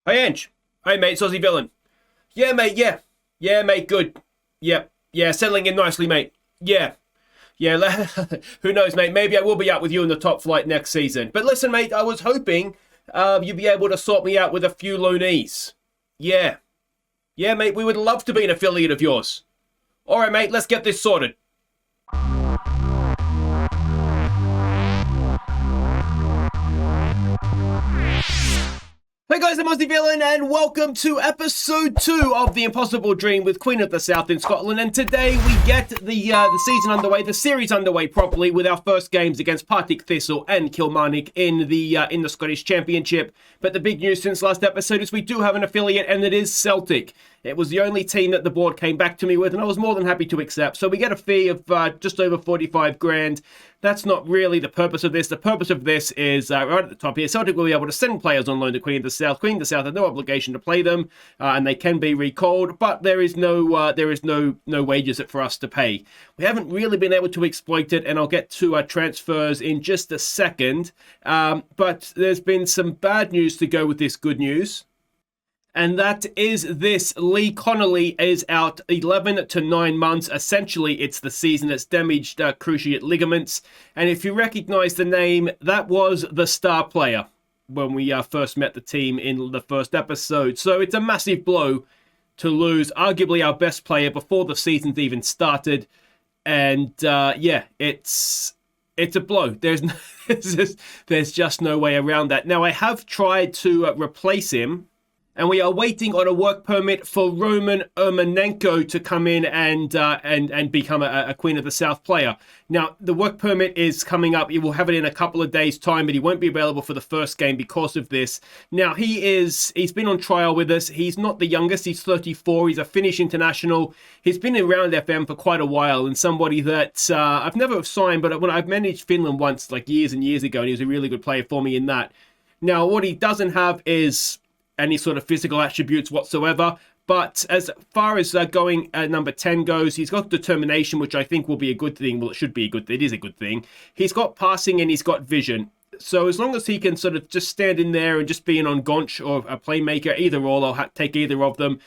Hey, Ange. Hey, mate, it's Aussie Villain. Yeah, mate, yeah. Yeah, mate, good. Yep. Yeah, settling in nicely, mate. Yeah. Yeah, who knows, mate? Maybe I will be out with you in the top flight next season. But listen, mate, I was hoping you'd be able to sort me out with a few loanees. Yeah. Yeah, mate, we would love to be an affiliate of yours. All right, mate, let's get this sorted. Hey guys, I'm Aussie Villain and welcome to episode 2 of The Impossible Dream with Queen of the South in Scotland. And today we get the season underway, the series underway properly with our first games against Partick Thistle and Kilmarnock in the Scottish Championship. But the big news since last episode is we do have an affiliate, and it is Celtic. It was the only team that the board came back to me with, and I was more than happy to accept. So we get a fee of just over 45 grand. That's not really the purpose of this. The purpose of this is right at the top here. Celtic will be able to send players on loan to Queen of the South. Queen of the South have no obligation to play them, and they can be recalled. But there is no wages for us to pay. We haven't really been able to exploit it, and I'll get to transfers in just a second. But there's been some bad news to go with this good news. And that is this. Lee Connolly is out 11 to 9 months. Essentially, it's the season that's damaged cruciate ligaments. And if you recognize the name, that was the star player when we first met the team in the first episode. So it's a massive blow to lose arguably our best player before the season's even started. And yeah, it's a blow. There's just no way around that. Now, I have tried to replace him, and we are waiting on a work permit for Roman Ermonenko to come in and become a Queen of the South player. Now, the work permit is coming up. He will have it in a couple of days' time, but he won't be available for the first game because of this. Now, he's been on trial with us. He's not the youngest. He's 34. He's a Finnish international. He's been around FM for quite a while, and somebody that I've never signed, but when I've managed Finland once, like years and years ago, and he was a really good player for me in that. Now, what he doesn't have is any sort of physical attributes whatsoever. But as far as going number 10 goes, he's got determination, which I think will be a good thing. Well, it should be a good thing. It is a good thing. He's got passing and he's got vision. So as long as he can sort of just stand in there and just be an on-gonch or a playmaker, either or, I'll take either of them.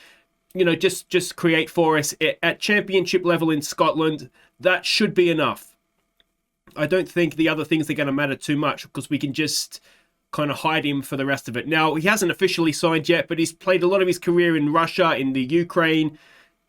You know, just create for us at championship level in Scotland. That should be enough. I don't think the other things are going to matter too much because we can just kind of hide him for the rest of it. Now, he hasn't officially signed yet, but he's played a lot of his career in Russia, in the Ukraine.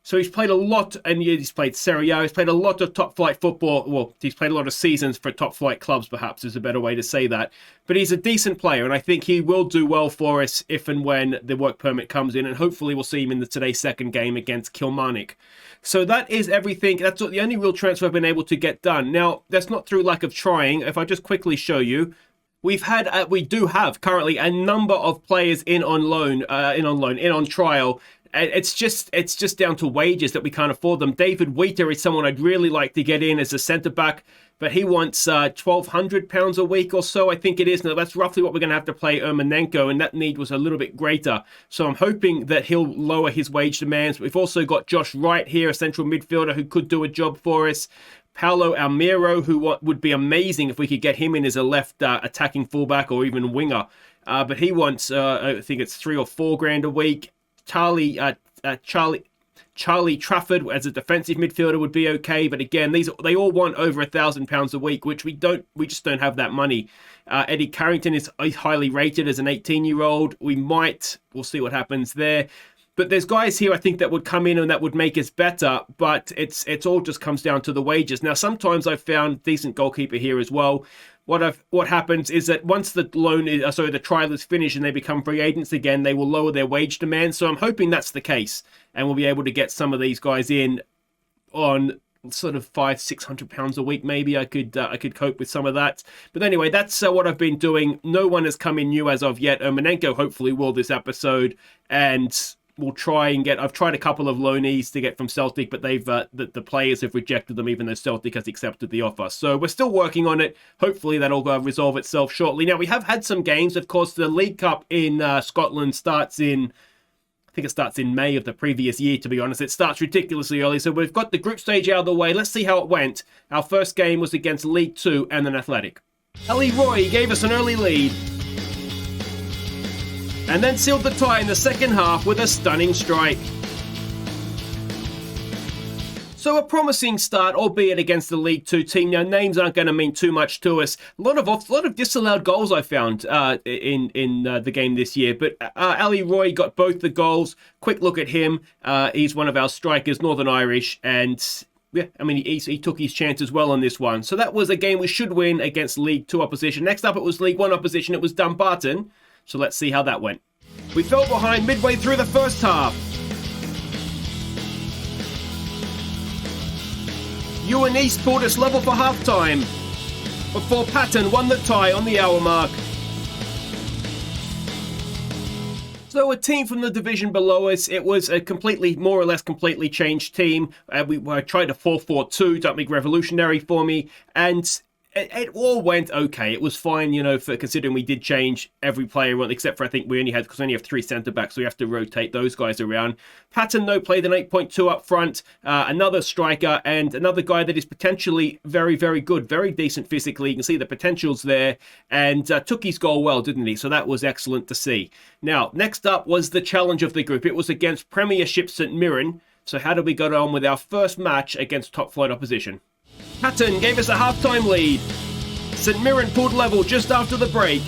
So he's played a lot, and he's played Serie A. He's played a lot of top-flight football. Well, he's played a lot of seasons for top-flight clubs, perhaps, is a better way to say that. But he's a decent player, and I think he will do well for us if and when the work permit comes in, and hopefully we'll see him in today's second game against Kilmarnock. So that is everything. That's the only real transfer I've been able to get done. Now, that's not through lack of trying. If I just quickly show you, we do have currently a number of players in on trial. It's just down to wages that we can't afford them. David Wheater is someone I'd really like to get in as a centre back, but he wants £1,200 a week or so, I think it is. Now that's roughly what we're going to have to pay Ermonenko, and that need was a little bit greater. So I'm hoping that he'll lower his wage demands. We've also got Josh Wright here, a central midfielder who could do a job for us. Paulo Almiro, who would be amazing if we could get him in as a left attacking fullback or even winger. But he wants, I think it's 3 or 4 grand a week. Charlie Trafford as a defensive midfielder would be okay, but again, they all want over £1,000 a week, which we just don't have that money. Eddie Carrington is highly rated as an 18-year-old. We'll see what happens there. But there's guys here I think that would come in and that would make us better, but it's all just comes down to the wages. Now, sometimes I've found decent goalkeeper here as well. What happens is that once the the trial is finished and they become free agents again, they will lower their wage demands. So I'm hoping that's the case, and we'll be able to get some of these guys in on sort of £500-600 a week. Maybe I could cope with some of that. But anyway, that's what I've been doing. No one has come in new as of yet. Ermonenko hopefully will this episode, and we'll try and I've tried a couple of loanees to get from Celtic, but the players have rejected them, even though Celtic has accepted the offer. So we're still working on it. Hopefully that'll resolve itself shortly. Now, we have had some games. Of course, the League Cup in Scotland starts in, I think it starts in May of the previous year, to be honest. It starts ridiculously early. So we've got the group stage out of the way. Let's see how it went. Our first game was against League 2 and an Athletic. Ali Roy gave us an early lead. and then sealed the tie in the second half with a stunning strike. So a promising start, albeit against the League Two team. Now, names aren't going to mean too much to us. A lot of disallowed goals I found in the game this year. But Ali Roy got both the goals. Quick look at him. He's one of our strikers, Northern Irish, and yeah, I mean he took his chance as well on this one. So that was a game we should win against League Two opposition. Next up, it was League One opposition. It was Dumbarton. So let's see how that went. We fell behind midway through the first half. Ewan East pulled us level for half-time before Patton won the tie on the hour mark. So a team from the division below us, it was a more or less completely changed team. We tried a 4-4-2, don't make revolutionary for me, and it all went okay. It was fine, for considering we did change every player, except for I think we only have 3 centre-backs, so we have to rotate those guys around. Patton, though, played an 8.2 up front, another striker, and another guy that is potentially very, very good, very decent physically. You can see the potential's there, and took his goal well, didn't he? So that was excellent to see. Now, next up was the challenge of the group. It was against Premiership St Mirren. So how did we go on with our first match against top-flight opposition? Patton gave us a half-time lead. St Mirren pulled level just after the break,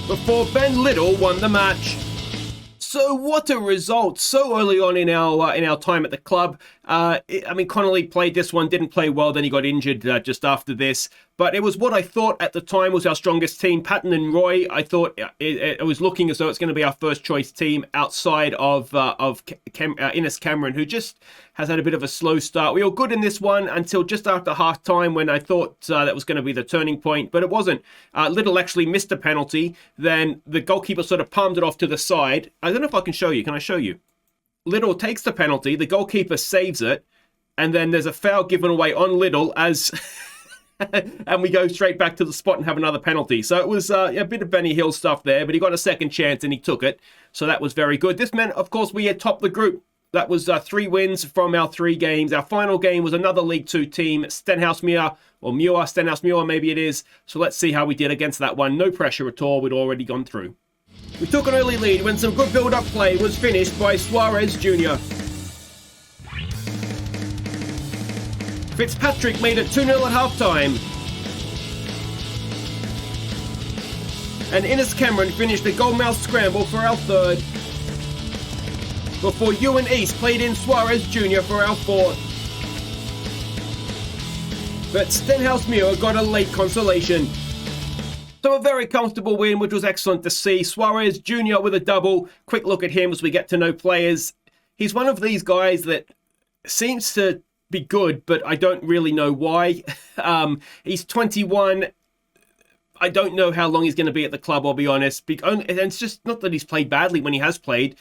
before Ben Little won the match. So what a result so early on in our time at the club. I mean, Connolly played this one, didn't play well, then he got injured just after this. But it was what I thought at the time was our strongest team. Patton and Roy, I thought it was looking as though it's going to be our first choice team outside of Innes Cameron, who just has had a bit of a slow start. We were good in this one until just after half time when I thought that was going to be the turning point, but it wasn't. Little actually missed a penalty. Then the goalkeeper sort of palmed it off to the side. I don't know if I can show you. Can I show you? Little takes the penalty. The goalkeeper saves it. And then there's a foul given away on Little as... and we go straight back to the spot and have another penalty. So it was a bit of Benny Hill stuff there, but he got a second chance and he took it. So that was very good. This meant, of course, we had topped the group. That was 3 wins from our 3 games. Our final game was another League Two team, Stenhousemuir, or Muir, Stenhousemuir maybe it is. So let's see how we did against that one. No pressure at all. We'd already gone through. We took an early lead when some good build-up play was finished by Suarez Jr. Fitzpatrick made it 2-0 at half-time. And Innes Cameron finished the goalmouth scramble for our third, before Ewan East played in Suarez Jr. for our fourth. But Stenhousemuir got a late consolation. So a very comfortable win, which was excellent to see. Suarez Jr. with a double. Quick look at him as we get to know players. He's one of these guys that seems to be good, but I don't really know why. He's 21. I don't know how long he's going to be at the club, I'll be honest. And it's just not that he's played badly when he has played.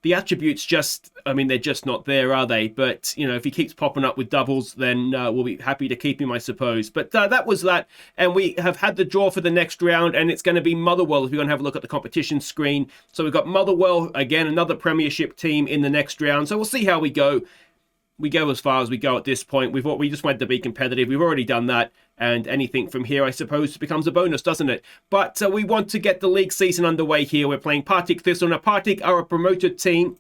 The attributes they're just not there, are they? But, if he keeps popping up with doubles, then we'll be happy to keep him, I suppose. But that was that. And we have had the draw for the next round, and it's going to be Motherwell if we're going to have a look at the competition screen. So we've got Motherwell, again, another Premiership team in the next round. So we'll see how we go. We go as far as we go at this point. We just wanted to be competitive. We've already done that. And anything from here, I suppose, becomes a bonus, doesn't it? But we want to get the league season underway here. We're playing Partick Thistle. Now, Partick are a promoted team.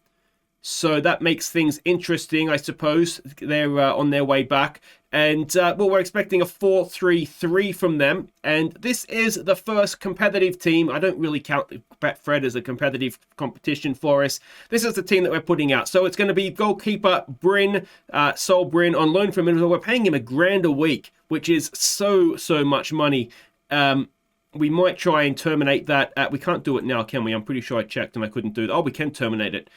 So that makes things interesting, I suppose. They're on their way back. And, we're expecting a 4-3-3 from them. And this is the first competitive team. I don't really count Betfred as a competitive competition for us. This is the team that we're putting out. So it's going to be goalkeeper Bryn, Sol Bryn, on loan from Middlesbrough. We're paying him $1,000 a week, which is so much money. We might try and terminate that. We can't do it now, can we? I'm pretty sure I checked and I couldn't do it. Oh, we can terminate it.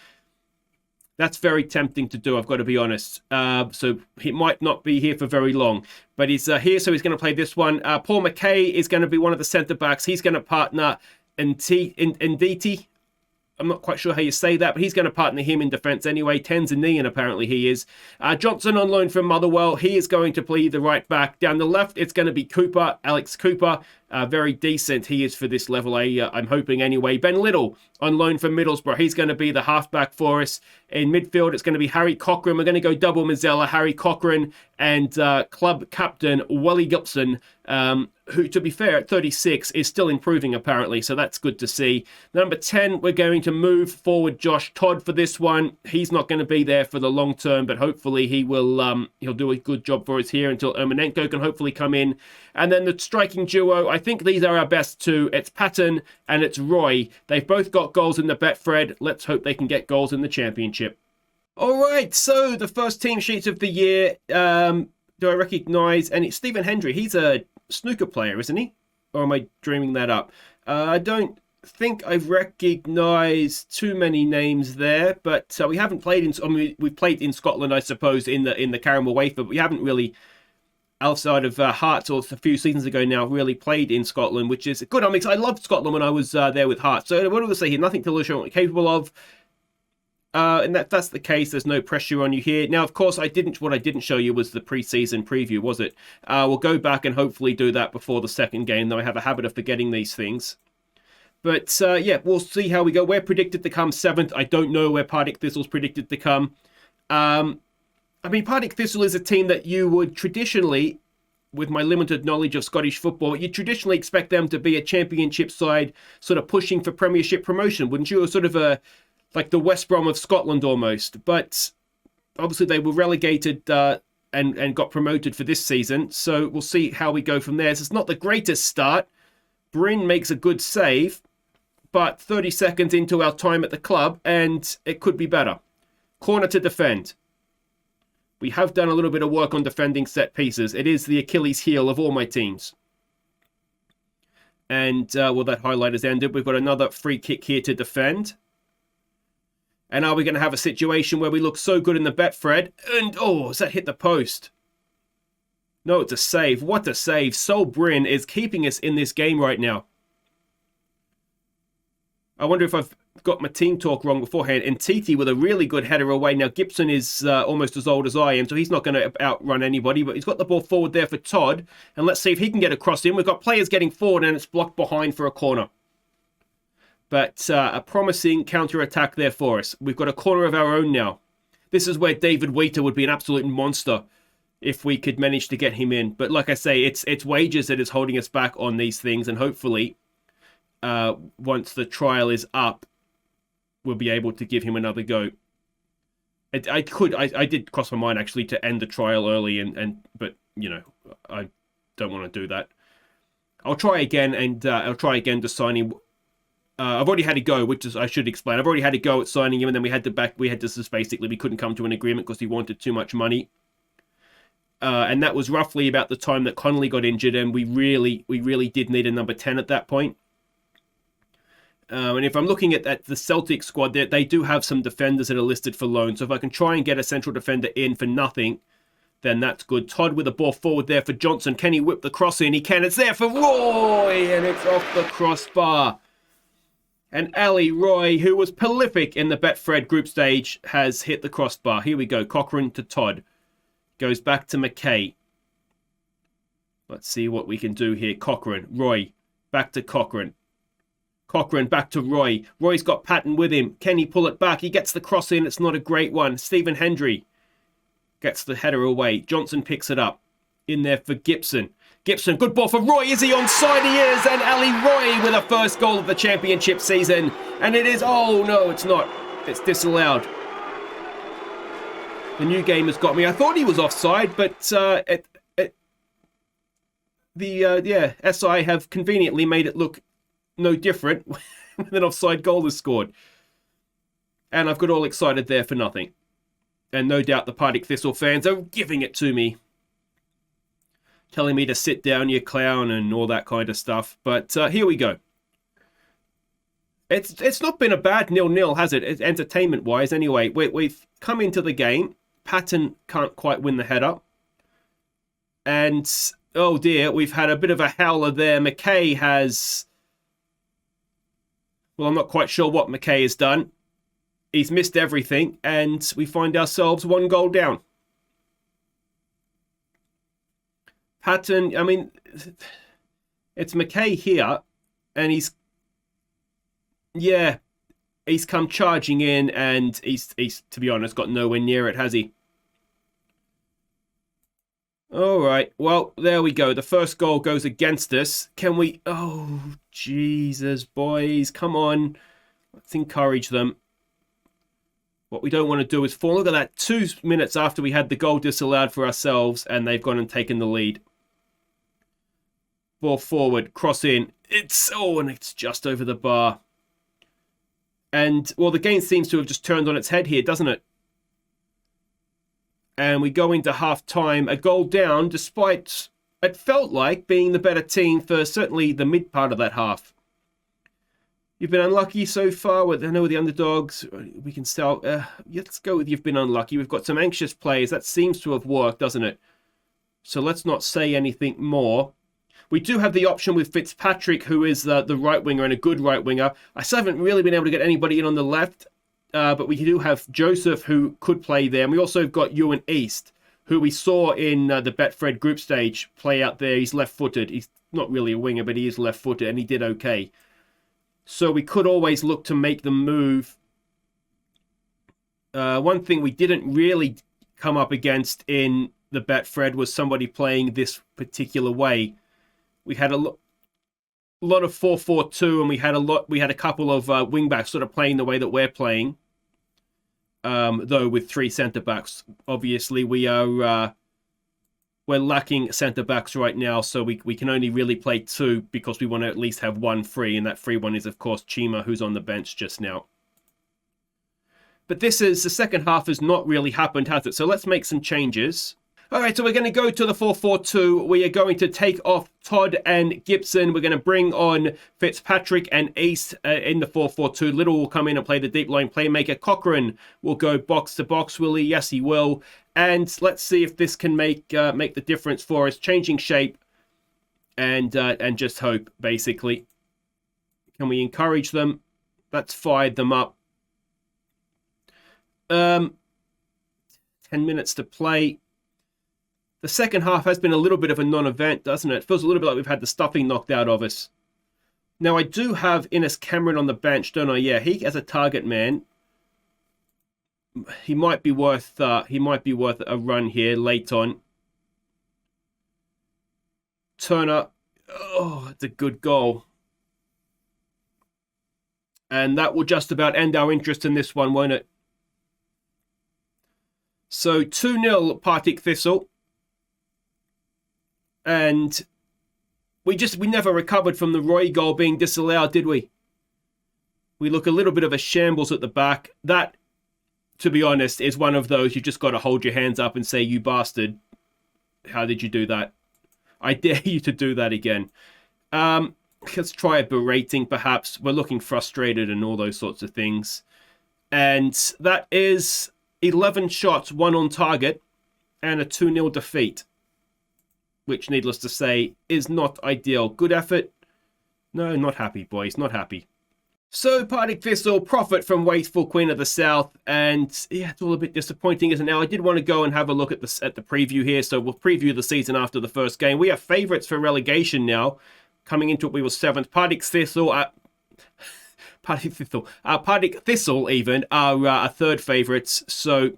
That's very tempting to do, I've got to be honest. So he might not be here for very long. But he's here, so he's going to play this one. Paul McKay is going to be one of the centre-backs. He's going to partner Nditi. I'm not quite sure how you say that, but he's going to partner him in defence anyway. Tanzanian, apparently he is. Johnson on loan from Motherwell. He is going to play the right back. Down the left, it's going to be Cooper, Alex Cooper. Very decent he is for this level A, I'm hoping anyway. Ben Little on loan from Middlesbrough. He's going to be the halfback for us. In midfield, it's going to be Harry Cochrane. We're going to go double Mazzella, Harry Cochrane, and club captain Wally Gibson, who, to be fair, at 36 is still improving apparently, so that's good to see. Number 10, we're going to move forward Josh Todd for this one. He's not going to be there for the long term, but hopefully he'll do a good job for us here until Ermonenko can hopefully come in. And then the striking duo, I think these are our best two. It's Patton and it's Roy. They've both got goals in the Betfred. Let's hope they can get goals in the Championship. All right, so the first team sheets of the year. Do I recognise? And it's Stephen Hendry. He's a snooker player, isn't he? Or am I dreaming that up? I don't think I've recognised too many names there, but we haven't played in. I mean, we've played in Scotland, I suppose, in the Caramel Wafer, but we haven't really, outside of Hearts or a few seasons ago now, really played in Scotland, which is good. I loved Scotland when I was there with Hearts. So what do I say here? Nothing to lose what we're capable of. And that's the case. There's no pressure on you here. Now, of course, what I didn't show you was the pre-season preview, was it? We'll go back and hopefully do that before the second game, though I have a habit of forgetting these things. But yeah, we'll see how we go. We're predicted to come 7th. I don't know where Partick Thistle's predicted to come. I mean, Partick Thistle is a team that you would traditionally, with my limited knowledge of Scottish football, you traditionally expect them to be a championship side, sort of pushing for premiership promotion, wouldn't you? Or sort of like the West Brom of Scotland almost. But obviously they were relegated and got promoted for this season. So we'll see how we go from there. It's not the greatest start. Bryn makes a good save, but 30 seconds into our time at the club, and it could be better. Corner to defend. We have done a little bit of work on defending set pieces. It is the Achilles heel of all my teams. And, well, that highlight has ended. We've got another free kick here to defend. And are we going to have a situation where we look so good in the Betfred? And, oh, has that hit the post? No, it's a save. What a save. Sol Bryn is keeping us in this game right now. I wonder if I've got my team talk wrong beforehand. And Titi with a really good header away. Now, Gibson is almost as old as I am, so he's not going to outrun anybody. But he's got the ball forward there for Todd. And let's see if he can get across in. We've got players getting forward, and it's blocked behind for a corner. But a promising counter-attack there for us. We've got a corner of our own now. This is where David Wheater would be an absolute monster if we could manage to get him in. But like I say, it's wages that is holding us back on these things. And hopefully, once the trial is up, we'll be able to give him another go. I did cross my mind, actually, to end the trial early. But, you know, I don't want to do that. I'll try again, and I'll try again to sign him. I've already had a go, which is I should explain. I've already had a go at signing him, and then we we couldn't come to an agreement because he wanted too much money. And that was roughly about the time that Connolly got injured, and we really did need a number 10 at that point. And if I'm looking at the Celtic squad, they do have some defenders that are listed for loan. So if I can try and get a central defender in for nothing, then that's good. Todd with a ball forward there for Johnson. Can he whip the cross in? He can. It's there for Roy, and it's off the crossbar. And Ali Roy, who was prolific in the Betfred group stage, has hit the crossbar. Here we go. Cochrane to Todd. Goes back to McKay. Let's see what we can do here. Cochrane. Roy. Back to Cochrane. Cochrane back to Roy. Roy's got Patton with him. Can he pull it back? He gets the cross in. It's not a great one. Stephen Hendry gets the header away. Johnson picks it up. In there for Gibson. Gibson, good ball for Roy. Is he onside? He is. And Ali Roy with a first goal of the championship season. And it is, oh no, it's not. It's disallowed. The new game has got me. I thought he was offside, but SI have conveniently made it look no different when an offside goal is scored. And I've got all excited there for nothing. And no doubt the Partick Thistle fans are giving it to me. Telling me to sit down, you clown, and all that kind of stuff. But here we go. It's not been a bad 0-0, has it? Entertainment-wise, anyway. We've come into the game. Patton can't quite win the header. And, oh dear, we've had a bit of a howler there. McKay has... Well, I'm not quite sure what McKay has done. He's missed everything, and we find ourselves 1 goal down. Patton, I mean, It's McKay here, and he's come charging in, and he's to be honest got nowhere near it, has he? All right, well, there we go. The first goal goes against us. Can we... Oh, Jesus, boys. Come on. Let's encourage them. What we don't want to do is fall. Look at that. 2 minutes after we had the goal disallowed for ourselves, and they've gone and taken the lead. Ball forward. Cross in. And it's just over the bar. And, well, the game seems to have just turned on its head here, doesn't it? And we go into half-time, a goal down, despite it felt like being the better team for certainly the mid part of that half. You've been unlucky so far. I know the underdogs. We can sell. Let's go with you've been unlucky. We've got some anxious players. That seems to have worked, doesn't it? So let's not say anything more. We do have the option with Fitzpatrick, who is the right winger and a good right winger. I still haven't really been able to get anybody in on the left. But we do have Joseph, who could play there. And we also have got Ewan East, who we saw in the Betfred group stage play out there. He's left-footed. He's not really a winger, but he is left-footed, and he did okay. So we could always look to make the move. One thing we didn't really come up against in the Betfred was somebody playing this particular way. We had a lot of 4-4-2, and we had a couple of wing-backs sort of playing the way that we're playing. Though with 3 centre-backs. Obviously, we're lacking centre-backs right now, so we can only really play 2 because we want to at least have 1 free, and that free one is, of course, Chima, who's on the bench just now. But the second half has not really happened, has it? So let's make some changes. All right, so we're going to go to the 4-4-2. We are going to take off Todd and Gibson. We're going to bring on Fitzpatrick and East in the 4-4-2. Little will come in and play the deep line playmaker. Cochrane will go box to box. Will he? Yes, he will. And let's see if this can make the difference for us. Changing shape and just hope, basically. Can we encourage them? Let's fire them up. 10 minutes to play. The second half has been a little bit of a non-event, doesn't it? It feels a little bit like we've had the stuffing knocked out of us. Now, I do have Innes Cameron on the bench, don't I? Yeah, he as a target man. He might be worth a run here late on. Turner. Oh, it's a good goal. And that will just about end our interest in this one, won't it? So 2-0 Partick Thistle. And we never recovered from the Roy goal being disallowed, did we? We look a little bit of a shambles at the back. That, to be honest, is one of those you just got to hold your hands up and say, you bastard. How did you do that? I dare you to do that again. Let's try a berating, perhaps. We're looking frustrated and all those sorts of things. And that is 11 shots, 1 on target, and a 2-0 defeat. Which, needless to say, is not ideal. Good effort? No, not happy, boys. Not happy. So, Partick Thistle profit from wasteful Queen of the South. And, yeah, it's all a bit disappointing, isn't it? Now, I did want to go and have a look at the preview here. So, we'll preview the season after the first game. We are favourites for relegation now. Coming into it, we were 7th. Partick Thistle, Partick Thistle even, are third favourites. So...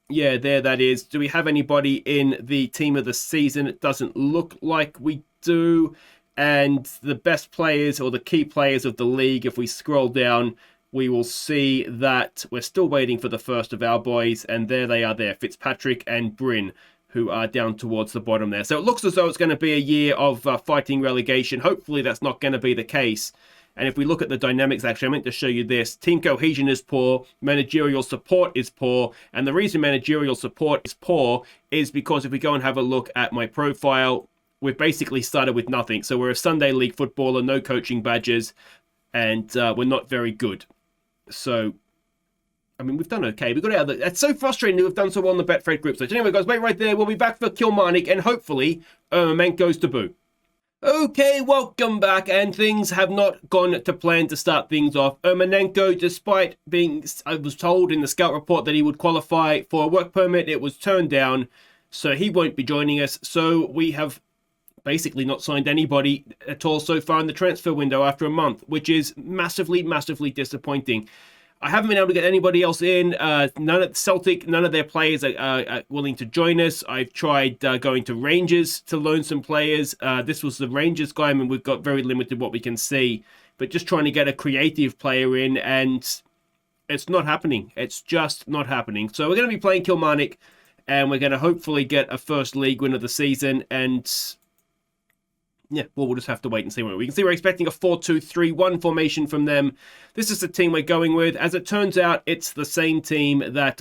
yeah, there that is. Do we have anybody in the team of the season? It doesn't look like we do. And the best players or the key players of the league, if we scroll down, we will see that we're still waiting for the first of our boys. And there they are there, Fitzpatrick and Bryn, who are down towards the bottom there. So it looks as though it's going to be a year of fighting relegation. Hopefully that's not going to be the case. And if we look at the dynamics, actually, I meant to show you this. Team cohesion is poor. Managerial support is poor. And the reason managerial support is poor is because if we go and have a look at my profile, we've basically started with nothing. So we're a Sunday League footballer, no coaching badges, and we're not very good. So, I mean, we've done okay. We got out of the... It's so frustrating that we've done so well in the Betfred group stage. Anyway, guys, wait right there. We'll be back for Kilmarnock, and hopefully, Menko's debut. Okay, welcome back, and things have not gone to plan to start things off. Ermonenko, despite being, I was told in the scout report that he would qualify for a work permit, it was turned down, so he won't be joining us. So we have basically not signed anybody at all so far in the transfer window after a month, which is massively, massively disappointing. I haven't been able to get anybody else in. None of Celtic, none of their players are willing to join us. I've tried going to Rangers to loan some players. This was the Rangers guy. I mean, we've got very limited what we can see. But just trying to get a creative player in, and it's not happening. It's just not happening. So we're going to be playing Kilmarnock, and we're going to hopefully get a first league win of the season. And yeah, well, we'll just have to wait and see. We can see we're expecting a 4-2-3-1 formation from them. This is the team we're going with. As it turns out, it's the same team that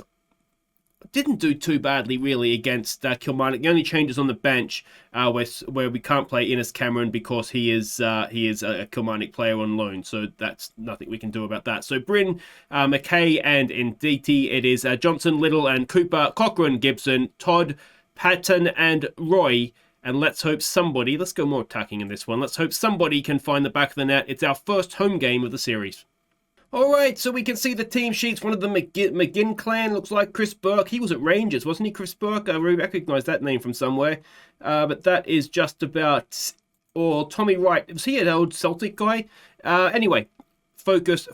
didn't do too badly, really, against Kilmarnock. The only changes on the bench where we can't play Innes Cameron because he is a Kilmarnock player on loan. So that's nothing we can do about that. So Bryn, McKay, and Nditi, it is Johnson, Little, and Cooper, Cochrane, Gibson, Todd, Patton, and Roy. And let's hope somebody, let's go more attacking in this one. Let's hope somebody can find the back of the net. It's our first home game of the series. All right, so we can see the team sheets. One of the McGinn clan looks like Chris Burke. He was at Rangers, wasn't he, Chris Burke? I recognise that name from somewhere. But that is just about all. Tommy Wright, was he an old Celtic guy? Anyway, focus.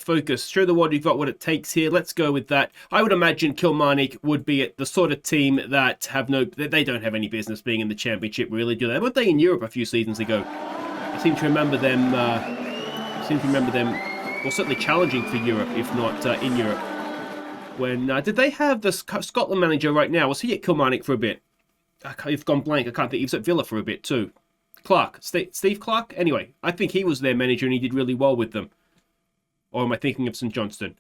Show the world you've got what it takes here. Let's go with that. I would imagine Kilmarnock would be the sort of team that they don't have any business being in the Championship, really, do they? Weren't they in Europe a few seasons ago? I seem to remember them. Well, certainly challenging for Europe, if not in Europe. When did they have the Scotland manager right now? Was he at Kilmarnock for a bit? I've gone blank. I can't think. He was at Villa for a bit too. Clark, Steve Clark. Anyway, I think he was their manager and he did really well with them. Or am I thinking of St Johnstone?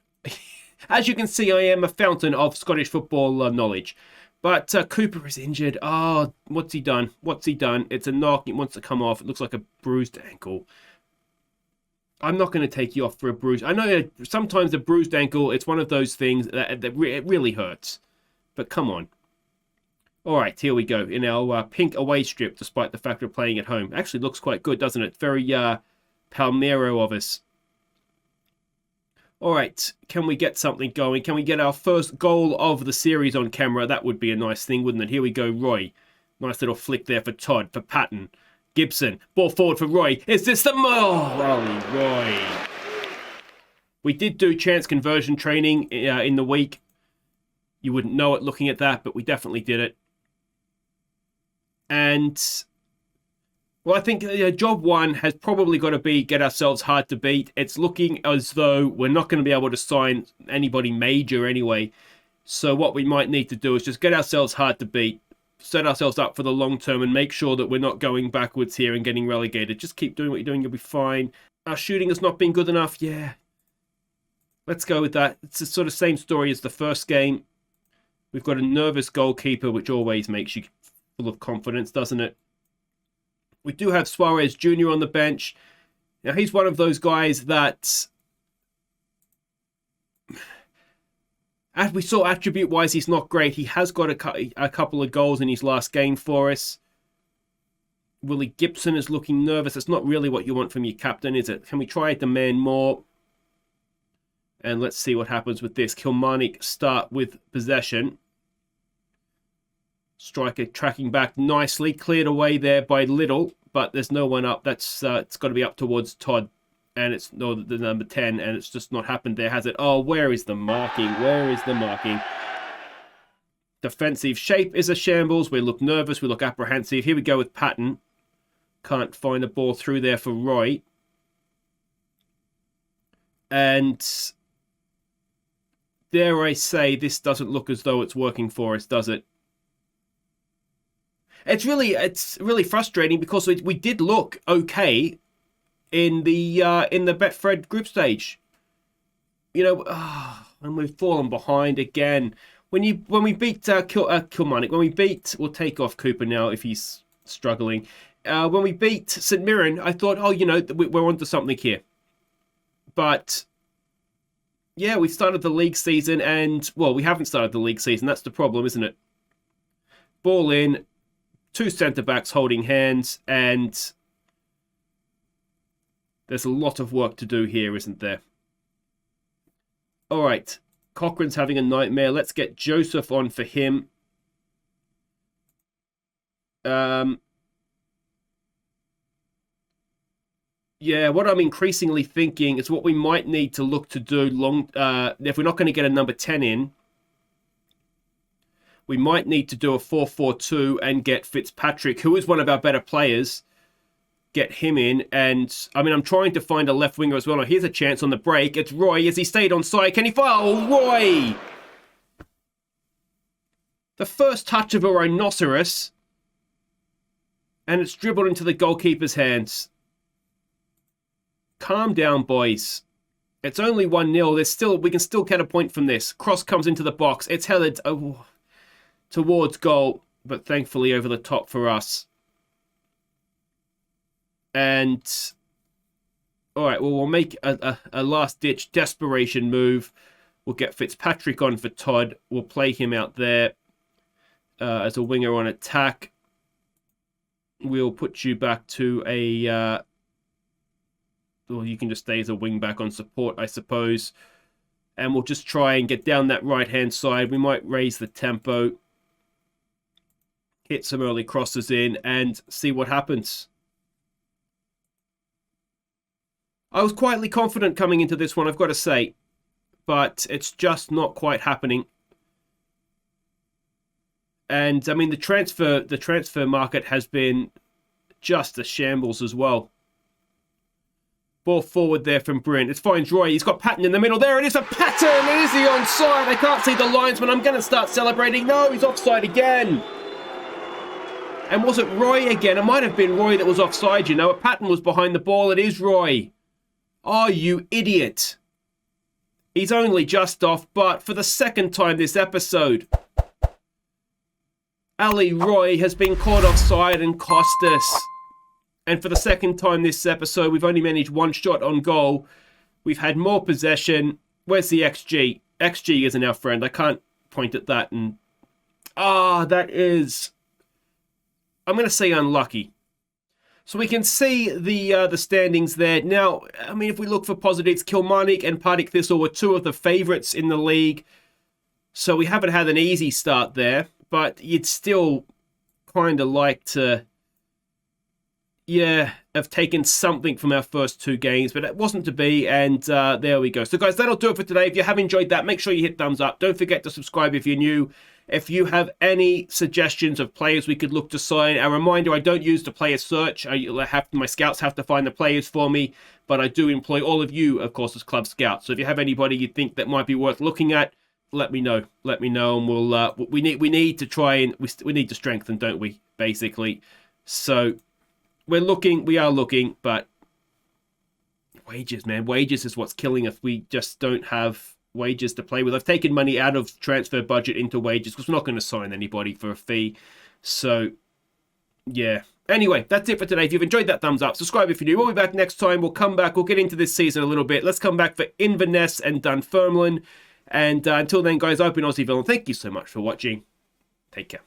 As you can see, I am a fountain of Scottish football knowledge. But Cooper is injured. Oh, what's he done? It's a knock. It wants to come off. It looks like a bruised ankle. I'm not going to take you off for a bruise. I know sometimes a bruised ankle, it's one of those things that it really hurts. But come on. All right, here we go. In our pink away strip, despite the fact we're playing at home. Actually looks quite good, doesn't it? Very Palmero of us. All right, can we get something going? Can we get our first goal of the series on camera? That would be a nice thing, wouldn't it? Here we go, Roy. Nice little flick there for Todd, for Patton. Gibson, ball forward for Roy. Is this the... Oh, Roy. We did do chance conversion training in the week. You wouldn't know it looking at that, but we definitely did it. And... well, I think job one has probably got to be get ourselves hard to beat. It's looking as though we're not going to be able to sign anybody major anyway. So what we might need to do is just get ourselves hard to beat, set ourselves up for the long term and make sure that we're not going backwards here and getting relegated. Just keep doing what you're doing. You'll be fine. Our shooting has not been good enough. Yeah. Let's go with that. It's the sort of same story as the first game. We've got a nervous goalkeeper, which always makes you full of confidence, doesn't it? We do have Suarez Jr. on the bench. Now, he's one of those guys that, as we saw attribute-wise, he's not great. He has got a couple of goals in his last game for us. Willie Gibson is looking nervous. That's not really what you want from your captain, is it? Can we try to demand more? And let's see what happens with this. Kilmarnock start with possession. Striker tracking back nicely. Cleared away there by Little, but there's no one up. That's it's got to be up towards Todd. And it's the number 10, and it's just not happened there, has it? Oh, where is the marking? Where is the marking? Defensive shape is a shambles. We look nervous. We look apprehensive. Here we go with Patton. Can't find a ball through there for Roy. And dare I say, this doesn't look as though it's working for us, does it? It's really frustrating because we did look okay in the Betfred group stage, you know, and we've fallen behind again. When we beat Kilmarnock, we'll take off Cooper now if he's struggling. When we beat St Mirren, I thought, oh, you know, we're onto something here. But yeah, we started the league season, and well, we haven't started the league season. That's the problem, isn't it? Ball in, two centre backs holding hands, and there's a lot of work to do here, isn't there? All right. Cochrane's having a nightmare. Let's get Joseph on for him. Yeah, what I'm increasingly thinking is what we might need to look to do if we're not going to get a number 10 in, we might need to do a 4-4-2 and get Fitzpatrick, who is one of our better players, get him in. And, I mean, I'm trying to find a left winger as well. Now, here's a chance on the break. It's Roy. Has he stayed on side? Can he fire? Oh, Roy! The first touch of a rhinoceros. And it's dribbled into the goalkeeper's hands. Calm down, boys. It's only 1-0. We can still get a point from this. Cross comes into the box. It's headed towards goal, but thankfully over the top for us. And all right, well, we'll make a last-ditch desperation move. We'll get Fitzpatrick on for Todd. We'll play him out there as a winger on attack. We'll put you back to a... well, you can just stay as a wing back on support, I suppose. And we'll just try and get down that right-hand side. We might raise the tempo. Hit some early crosses in and see what happens. I was quietly confident coming into this one, I've got to say. But it's just not quite happening. And, I mean, the transfer market has been just a shambles as well. Ball forward there from Brent. It finds Roy. He's got Patton in the middle. There it is, a Patton. Is he onside? I can't see the linesman. I'm going to start celebrating. No, he's offside again. And was it Roy again? It might have been Roy that was offside, you know. Patton was behind the ball. It is Roy. Oh, you idiot. He's only just off, but for the second time this episode, Ali Roy has been caught offside and cost us. And for the second time this episode, we've only managed one shot on goal. We've had more possession. Where's the XG? XG isn't our friend. I can't point at that and... that is... I'm going to say unlucky. So we can see the standings there. Now, I mean, if we look for positives, Kilmarnock and Partick Thistle were two of the favourites in the league. So we haven't had an easy start there. But you'd still kind of like to... have taken something from our first two games, but it wasn't to be, and there we go. So, guys, that'll do it for today. If you have enjoyed that, make sure you hit thumbs up. Don't forget to subscribe if you're new. If you have any suggestions of players we could look to sign, a reminder, I don't use the player search. My scouts have to find the players for me, but I do employ all of you, of course, as club scouts. So if you have anybody you think that might be worth looking at, let me know. Let me know, and we'll we need to try and we need to strengthen, don't we? Basically, so. We are looking, but wages, man. Wages is what's killing us. We just don't have wages to play with. I've taken money out of transfer budget into wages because we're not going to sign anybody for a fee. So, yeah. Anyway, that's it for today. If you've enjoyed that, thumbs up. Subscribe if you're new. We'll be back next time. We'll come back. We'll get into this season a little bit. Let's come back for Inverness and Dunfermline. And until then, guys, I've been Aussie Villain. Thank you so much for watching. Take care.